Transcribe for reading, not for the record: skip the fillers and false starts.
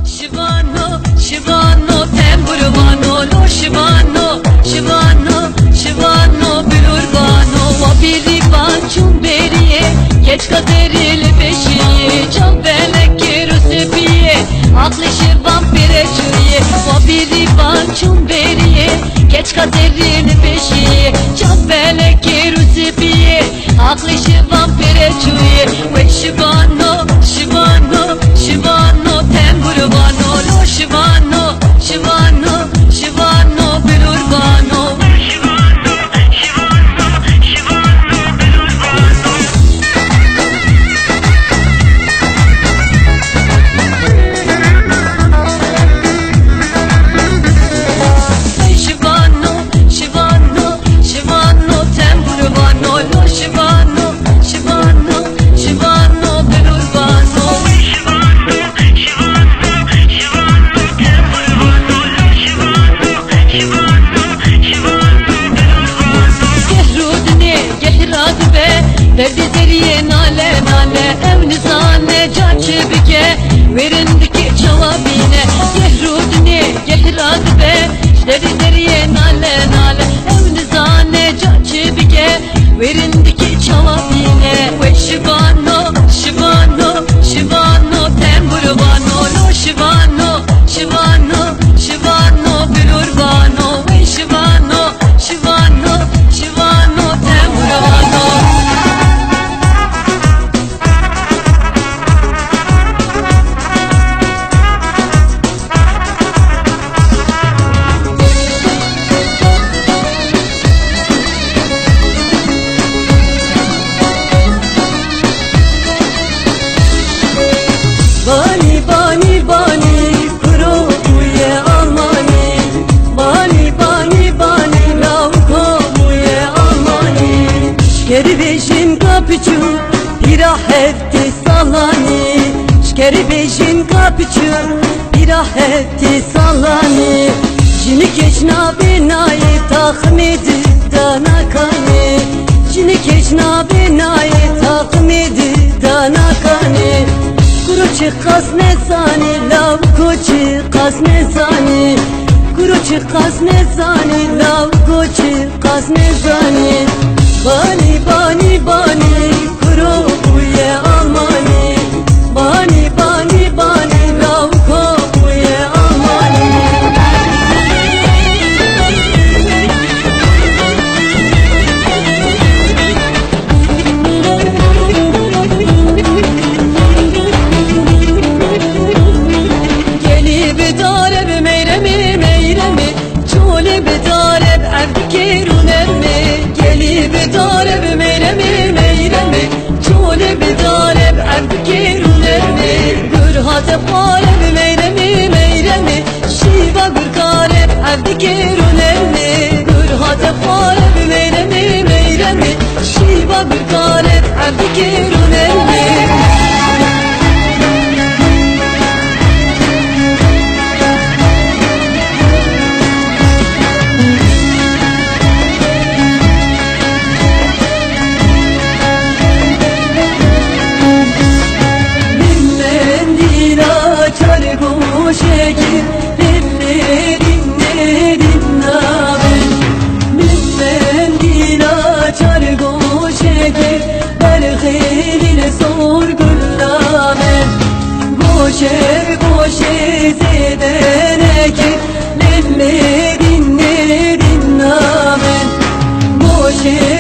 Shivano, Shivano, Temburvano, lo Shivano, Shivano, Shivano, Bulurbano, Vabiri Bançum Beriye, geç kaderili beşiye, can belek Rusebiye, aklı şirvan pireçiye, Vabiri Bançum Beriye, geç kaderili beşiye, can belek Rusebiye, aklı şirvan pireçiye, ve Shivano, Shivano, Shivano, Temburvano, lo Shivano, Shivano, Shivano, Bulurbano. Derdi zeriye nale nale ev nizane caçı bike verindiki cevabine yehrudine gehrad be derdi zeriye nale nale ev nizane caçı bike verindiki cevabine ve Shivano, Shivano, Shivano, Temburvano, lo Shivano, Shivano, Shivano, Bulurbano, ve Shivano, Shivano, Shivano, Temburvano. Bani bani bani kuruye almani Bani bani bani lavkomuye almani Şkeri beşim kapıçu birah hepti salani Şkeri beşim kapıçu birah hepti salani Jini keşna binayı takmidi danakani Jini keşna binayı takmidi danakani Kuruçi kasne zani, lav koçi kasne zani Kuruçi kasne zani, lav koçi kasne zani Bani bani bani kuruye almani Bani bani bani lav koçi almani Geli bedareb meyremi meyremi Çole bedareb evkirun ermi Gürhate pareb meyremi meyremi Şiva gürkareb evkirun ermi Gürhate pareb meyremi meyremi Şiva gürkareb evkirun ermi Şekil dinle dinle dinle Münden dila çargo şekil Berhiline sor güllamen Goşe goşe zedeneki Dinle dinle dinle Goşe